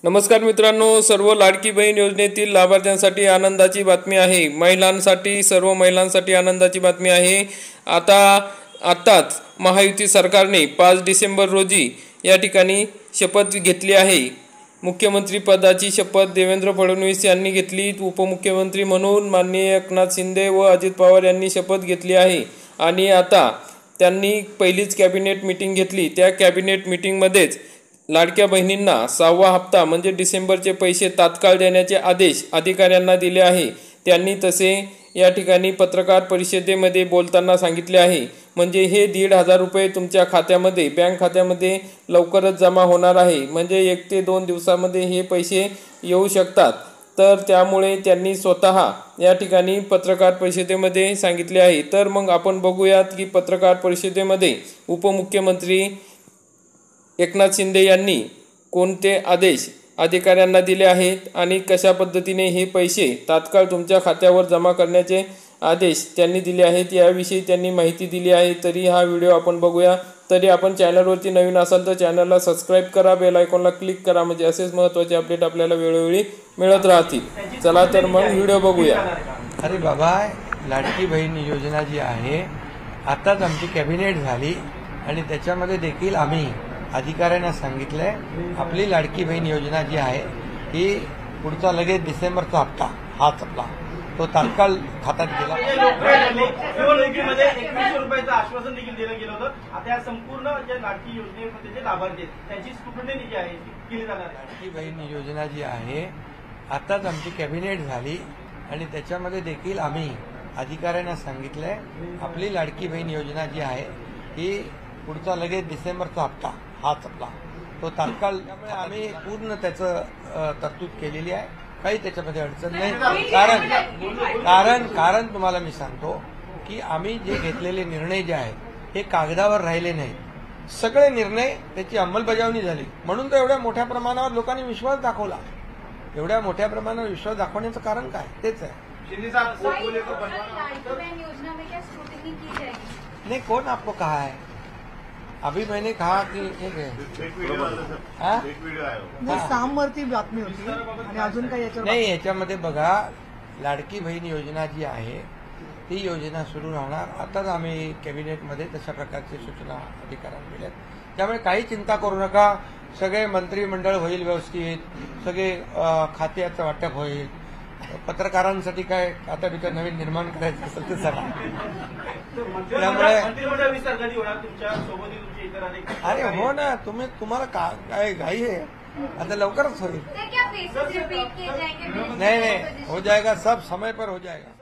नमस्कार मित्रांनो, सर्व लाडकी बहीण योजनेतील लाभार्थ्यांसाठी आनंदाची बातमी आहे। महिलांसाठी, सर्व महिलांसाठी आनंदाची बातमी आहे। आताच महायुती सरकारने 5 डिसेंबर रोजी या ठिकाणी शपथ घेतली आहे। मुख्यमंत्री पदाची शपथ देवेंद्र फडणवीस यांनी घेतली। उपमुख्यमंत्री म्हणून माननीय एकनाथ शिंदे व अजित पवार यांनी शपथ घेतली आहे आणि आता त्यांनी पहिलीच कॅबिनेट मीटिंग घेतली। त्या कॅबिनेट मीटिंगमध्येच लाडक्या बहिणींना 6वा हप्ता म्हणजे डिसेंबरचे पैसे तात्काळ देण्याचे आदेश अधिकाऱ्यांना दिले आहे। त्यांनी तसे या ठिकाणी पत्रकार परिषदेमध्ये बोलताना सांगितले आहे। म्हणजे हे 1,500 रुपये तुमच्या खात्यामध्ये, बँक खात्यामध्ये लवकरच जमा होणार आहे। म्हणजे 1 ते 2 दिवसामध्ये हे पैसे येऊ शकतात। तर त्यामुळे त्यांनी स्वतः या ठिकाणी पत्रकार परिषदेमध्ये सांगितले आहे। तर मग आपण बघूयात की पत्रकार परिषदेमध्ये उपमुख्यमंत्री एकनाथ शिंदे यांनी कोणते आदेश अधिकाऱ्यांना दिले आहेत आणि कशा पद्धतीने हे पैसे तात्काळ तुमच्या खात्यावर जमा करण्याचे आदेश त्यांनी दिले आहेत याविषयी त्यांनी माहिती दिली आहे। तरी हा व्हिडिओ आपण बघूया। तरी आपण चॅनलवरती नवीन असाल तर चॅनलला सबस्क्राईब करा, बेल आयकॉनला क्लिक करा, म्हणजे असेच महत्त्वाचे अपडेट आपल्याला वेळोवेळी मिळत राहतील। चला तर मग व्हिडिओ बघूया। अरे बाबा, लाडकी बहीण योजना जी आहे आताच आमची कॅबिनेट झाली आणि त्याच्यामध्ये देखील आम्ही अधिकाऱ्यांना सांगितलंय आपली लाडकी बहीण योजना जी आहे ही पुढचा लगेच डिसेंबरचा हप्ता हाच आपला तो तात्काळ खात्यात गेला। निवडणुकीमध्ये 2100 रुपयाचं आश्वासन देखील दिलं गेलं होतं। आता या संपूर्ण ज्या लाडकी योजनेमध्ये जे लाभार्थी आहेत त्यांची स्क्रुटनी जी आहे केली जाणार आहे। लाडकी बहीण योजना जी आहे आताच आमची कॅबिनेट झाली आणि त्याच्यामध्ये देखील आम्ही अधिकाऱ्यांना सांगितलंय आपली लाडकी बहीण योजना जी आहे ही पुढचा लगेच डिसेंबरचा हप्ता हाच आपला तो तात्काळ, त्यामुळे आम्ही पूर्ण त्याचं तरतूद केलेली आहे। काही त्याच्यामध्ये अडचण नाही। कारण तुम्हाला मी सांगतो की आम्ही जे घेतलेले निर्णय जे आहेत हे कागदावर राहिले नाहीत, सगळे निर्णय त्याची अंमलबजावणी झाली। म्हणून तर एवढ्या मोठ्या प्रमाणावर लोकांनी विश्वास दाखवला। एवढ्या मोठ्या प्रमाणावर विश्वास दाखवण्याचं कारण काय? तेच आहे। नहीं, कौन आपको कहा है? अभी मैंने कहा कि सामवरती बातमी होती आणि अजून काही नाही, याच्यामध्ये बघा लाडकी बहीण योजना जी आहे ती योजना सुरू राहणार। आताच आम्ही कॅबिनेटमध्ये तशा प्रकारची सूचना अधिकाऱ्यांना दिल्यात, त्यामुळे काही चिंता करू नका। सगळे मंत्रिमंडळ होईल व्यवस्थित, सगळे खात्याचं वाटप होईल। पत्रकारांसाठी काय आता बिचार नवीन निर्माण करायचं असेल तर सांगा। त्यामुळे अरे हो ना, तुम्हाला काय घाई आहे? आता लवकरच होईल। नहीं, हो जाएगा, सब समय पर हो जाएगा।